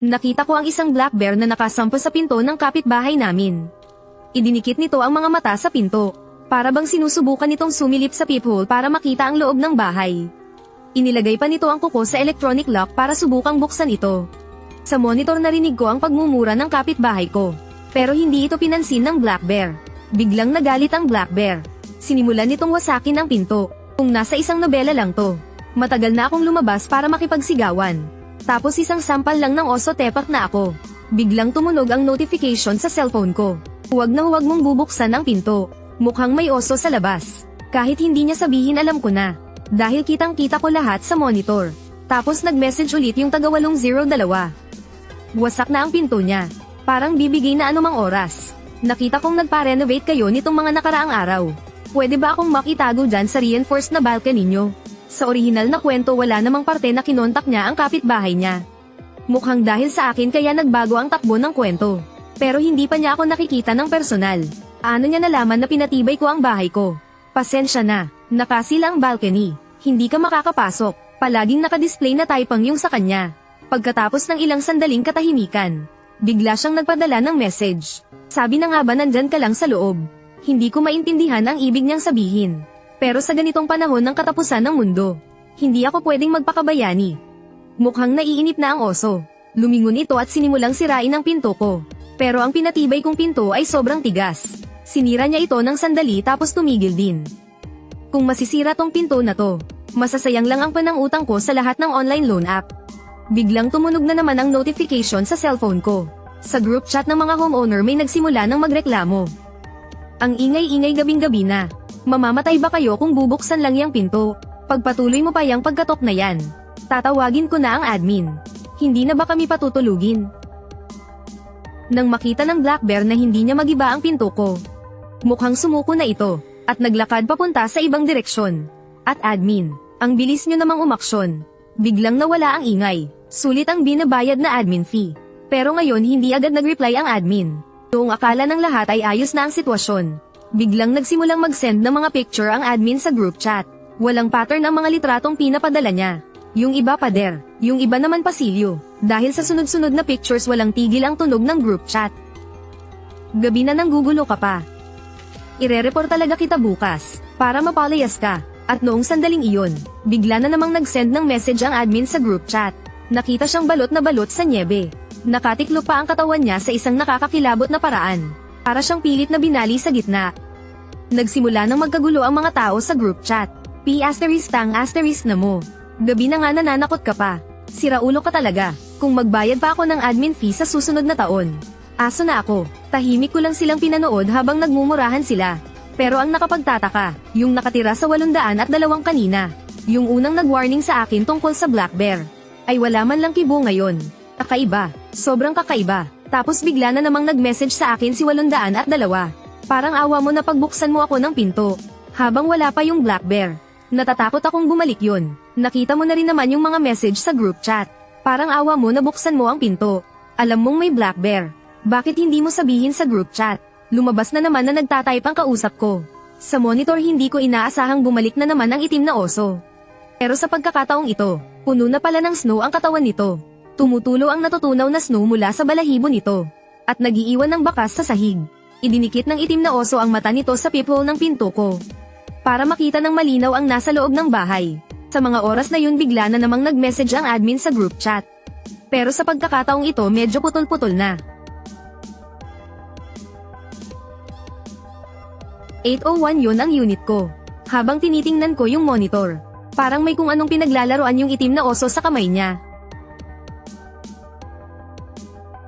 Nakita ko ang isang black bear na nakasampa sa pinto ng kapitbahay namin. Idinikit nito ang mga mata sa pinto. Para bang sinusubukan nitong sumilip sa peephole para makita ang loob ng bahay. Inilagay pa nito ang kuko sa electronic lock para subukang buksan ito. Sa monitor narinig ko ang pagmumura ng kapitbahay ko. Pero hindi ito pinansin ng black bear. Biglang nagalit ang black bear. Sinimulan nitong wasakin ang pinto. Kung nasa isang nobela lang to. Matagal na akong lumabas para makipagsigawan. Tapos isang sampal lang ng oso tepak na ako. Biglang tumunog ang notification sa cellphone ko. Huwag na huwag mong bubuksan ang pinto. Mukhang may oso sa labas. Kahit hindi niya sabihin alam ko na. Dahil kitang-kita ko lahat sa monitor. Tapos nag-message ulit yung taga-802. Wasak na ang pinto niya. Parang bibigay na anumang oras. Nakita kong nagpa-renovate kayo nitong mga nakaraang araw. Pwede ba akong makitago dyan sa reinforced na balcony niyo? Sa orihinal na kwento wala namang parte na kinontak niya ang kapitbahay niya. Mukhang dahil sa akin kaya nagbago ang takbo ng kwento. Pero hindi pa niya ako nakikita ng personal. Ano niya nalaman na pinatibay ko ang bahay ko? Pasensya na, nakasil ang balcony. Hindi ka makakapasok. Palaging nakadisplay na typang yung sa kanya. Pagkatapos ng ilang sandaling katahimikan, bigla siyang nagpadala ng message. Sabi na nga ba nandyan ka lang sa loob? Hindi ko maintindihan ang ibig niyang sabihin. Pero sa ganitong panahon ng katapusan ng mundo, hindi ako pwedeng magpakabayani. Mukhang naiinip na ang oso. Lumingon ito at sinimulang sirain ang pinto ko. Pero ang pinatibay kong pinto ay sobrang tigas. Sinira niya ito ng sandali tapos tumigil din. Kung masisira tong pinto na to, masasayang lang ang panangutang ko sa lahat ng online loan app. Biglang tumunog na naman ang notification sa cellphone ko. Sa group chat ng mga homeowner may nagsimula ng magreklamo. Ang ingay-ingay gabing-gabi na. Mamamatay ba kayo kung bubuksan lang yang pinto? Pagpatuloy mo pa yang pagkatok na yan. Tatawagin ko na ang admin. Hindi na ba kami patutulugin? Nang makita ng black bear na hindi niya magiba ang pinto ko, mukhang sumuko na ito, at naglakad papunta sa ibang direksyon. At admin, ang bilis nyo namang umaksyon. Biglang nawala ang ingay, sulit ang binabayad na admin fee. Pero ngayon hindi agad nag-reply ang admin. Noong akala ng lahat ay ayos na ang sitwasyon, biglang nagsimulang mag-send ng mga picture ang admin sa group chat. Walang pattern ang mga litratong pinapadala niya. Yung iba pader, yung iba naman pasilyo. Dahil sa sunod-sunod na pictures walang tigil ang tunog ng group chat. Gabi na nang gugulo ka pa. Ire-report talaga kita bukas, para mapalayas ka. At noong sandaling iyon, bigla na namang nag-send ng message ang admin sa group chat. Nakita siyang balot na balot sa niebe. Nakatiklo pa ang katawan niya sa isang nakakakilabot na paraan. Para siyang pilit na binali sa gitna. Nagsimula nang magkagulo ang mga tao sa group chat. P***tang* na mo. Gabi na nga nananakot ka pa. Siraulo ka talaga. Kung magbayad pa ako ng admin fee sa susunod na taon. Aso na ako. Tahimik ko lang silang pinanood habang nagmumurahan sila. Pero ang nakapagtataka, yung nakatira sa 802 kanina. Yung unang nag-warning sa akin tungkol sa black bear. Ay wala man lang kibo ngayon. Kakaiba. Sobrang kakaiba. Tapos bigla na namang nag-message sa akin si 802. Parang awa mo na pagbuksan mo ako ng pinto. Habang wala pa yung black bear. Natatakot akong bumalik yun. Nakita mo na rin naman yung mga message sa group chat. Parang awa mo na buksan mo ang pinto. Alam mong may black bear. Bakit hindi mo sabihin sa group chat? Lumabas na naman na nagtatype ang kausap ko. Sa monitor hindi ko inaasahang bumalik na naman ang itim na oso. Pero sa pagkakataong ito, puno na pala ng snow ang katawan nito. Tumutulo ang natutunaw na snow mula sa balahibo nito. At nagiiwan ng bakas sa sahig. Idinikit ng itim na oso ang mata nito sa peephole ng pinto ko. Para makita ng malinaw ang nasa loob ng bahay. Sa mga oras na yun bigla na namang nag-message ang admin sa group chat. Pero sa pagkakataong ito medyo putol-putol na. 801 yun ang unit ko. Habang tinitingnan ko yung monitor. Parang may kung anong pinaglalaroan yung itim na oso sa kamay niya.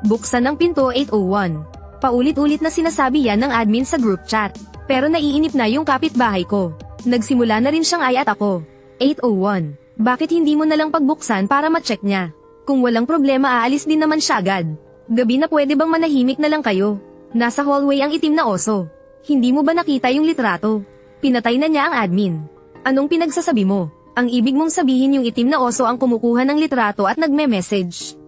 Buksan ang pinto 801. Paulit-ulit na sinasabi yan ng admin sa group chat. Pero naiinip na yung kapitbahay ko. Nagsimula na rin siyang ay at ako. 801. Bakit hindi mo nalang pagbuksan para ma-check niya? Kung walang problema aalis din naman siya agad. Gabi na pwede bang manahimik na lang kayo? Nasa hallway ang itim na oso. Hindi mo ba nakita yung litrato? Pinatay na niya ang admin. Anong pinagsasabi mo? Ang ibig mong sabihin yung itim na oso ang kumukuha ng litrato at nagme-message.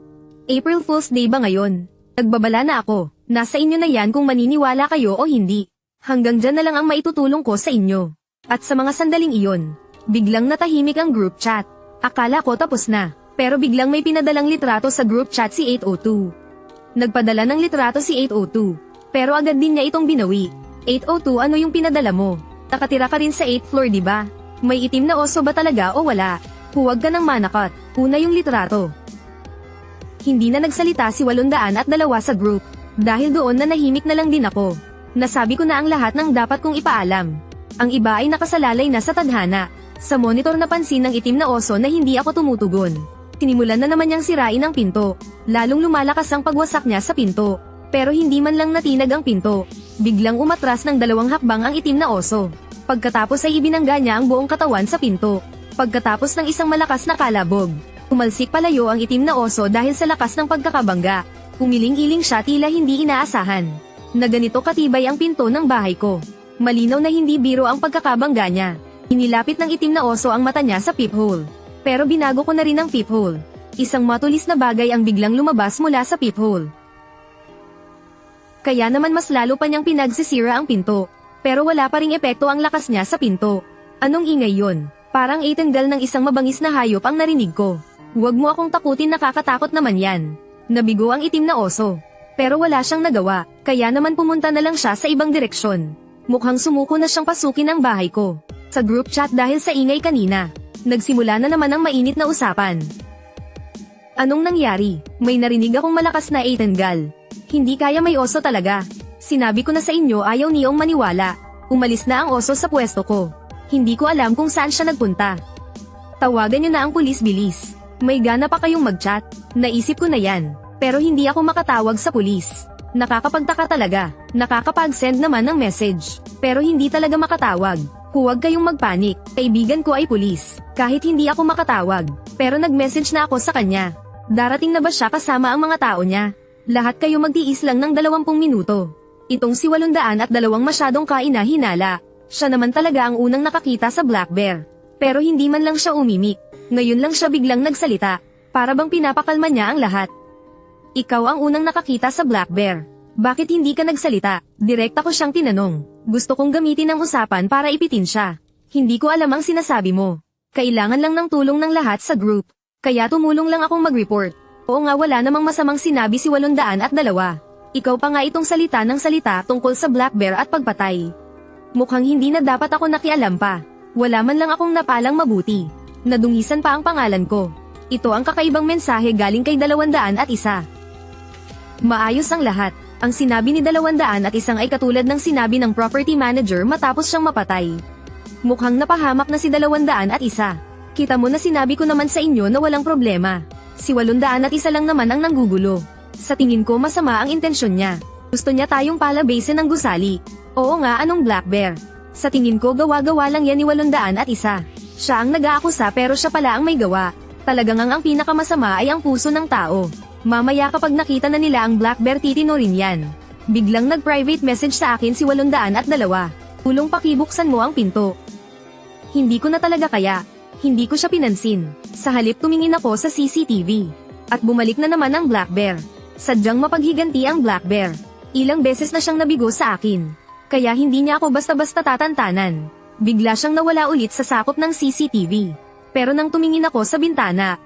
April Fool's Day ba ngayon? Nagbabala na ako. Nasa inyo na yan kung maniniwala kayo o hindi. Hanggang dyan na lang ang maitutulong ko sa inyo. At sa mga sandaling iyon, biglang natahimik ang group chat. Akala ko tapos na. Pero biglang may pinadalang litrato sa group chat si 802. Nagpadala ng litrato si 802. Pero agad din niya itong binawi. 802, ano yung pinadala mo? Nakatira ka rin sa 8th floor, di ba? May itim na oso ba talaga o wala? Huwag ka ng manakot. Una yung litrato. Hindi na nagsalita si 802 sa group. Dahil doon na nahimik na lang din ako. Nasabi ko na ang lahat ng dapat kong ipaalam. Ang iba ay nakasalalay na sa tadhana. Sa monitor napansin ng itim na oso na hindi ako tumutugon. Sinimulan na naman niyang sirain ang pinto. Lalong lumalakas ang pagwasak niya sa pinto. Pero hindi man lang natinag ang pinto. Biglang umatras ng 2 hakbang ang itim na oso. Pagkatapos ay ibinangga niya ang buong katawan sa pinto. Pagkatapos ng isang malakas na kalabog, umalsik palayo ang itim na oso dahil sa lakas ng pagkakabangga. Umiling-iling siya tila hindi inaasahan na ganito katibay ang pinto ng bahay ko. Malinaw na hindi biro ang pagkakabangga niya. Inilapit ng itim na oso ang mata niya sa peephole. Pero binago ko na rin ang peephole. Isang matulis na bagay ang biglang lumabas mula sa peephole. Kaya naman mas lalo pa niyang pinagsisira ang pinto. Pero wala pa ring epekto ang lakas niya sa pinto. Anong ingay yon? Parang itanggal ng isang mabangis na hayop ang narinig ko. Huwag mo akong takutin, nakakatakot naman yan. Nabigo ang itim na oso. Pero wala siyang nagawa, kaya naman pumunta na lang siya sa ibang direksyon. Mukhang sumuko na siyang pasukin ang bahay ko. Sa group chat dahil sa ingay kanina. Nagsimula na naman ang mainit na usapan. Anong nangyari? May narinig akong malakas na itanggal. Hindi kaya, may oso talaga. Sinabi ko na sa inyo, ayaw niyong maniwala. Umalis na ang oso sa pwesto ko. Hindi ko alam kung saan siya nagpunta. Tawagan niyo na ang pulis, bilis. May gana pa kayong mag-chat? Naisip ko na yan. Pero hindi ako makatawag sa pulis. Nakakapagtaka talaga. Nakakapag-send naman ng message. Pero hindi talaga makatawag. Huwag kayong magpanik. Kaibigan ko ay pulis. Kahit hindi ako makatawag. Pero nag-message na ako sa kanya. Darating na ba siya kasama ang mga tao niya? Lahat kayo magtiis lang ng 20 minuto. Itong si 802 masyadong kaina-hinala. Siya naman talaga ang unang nakakita sa Black Bear. Pero hindi man lang siya umimik. Ngayon lang siya biglang nagsalita. Para bang pinapakalma niya ang lahat. Ikaw ang unang nakakita sa Black Bear. Bakit hindi ka nagsalita? Direkta ko siyang tinanong. Gusto kong gamitin ang usapan para ipitin siya. Hindi ko alam ang sinasabi mo. Kailangan lang ng tulong ng lahat sa group. Kaya tumulong lang akong mag-report. Oo nga, wala namang masamang sinabi si 802. Ikaw pa nga itong salita ng salita tungkol sa Black Bear at pagpatay. Mukhang hindi na dapat ako nakialam pa. Wala man lang akong napalang mabuti. Nadungisan pa ang pangalan ko. Ito ang kakaibang mensahe galing kay 201. Maayos ang lahat. Ang sinabi ni 201 ay katulad ng sinabi ng property manager matapos siyang mapatay. Mukhang napahamak na si 201. Kita mo na sinabi ko naman sa inyo na walang problema. Si 801 lang naman ang nanggugulo. Sa tingin ko masama ang intensyon niya. Gusto niya tayong palabasin ng gusali. Oo nga, anong Black Bear? Sa tingin ko gawa-gawa lang yan ni 801. Siya ang nag-aakusa pero siya pala ang may gawa. Talagang ang pinakamasama ay ang puso ng tao. Mamaya kapag nakita na nila ang Black Bear, titinorin yan. Biglang nag-private message sa akin si 802. Tulong pakibuksan mo ang pinto. Hindi ko na talaga kaya. Hindi ko siya pinansin. Sa halip tumingin ako sa CCTV. At bumalik na naman ang Black Bear. Sadyang mapaghiganti ang Black Bear. Ilang beses na siyang nabigo sa akin. Kaya hindi niya ako basta-basta tatantanan. Bigla siyang nawala ulit sa sakop ng CCTV. Pero nang tumingin ako sa bintana,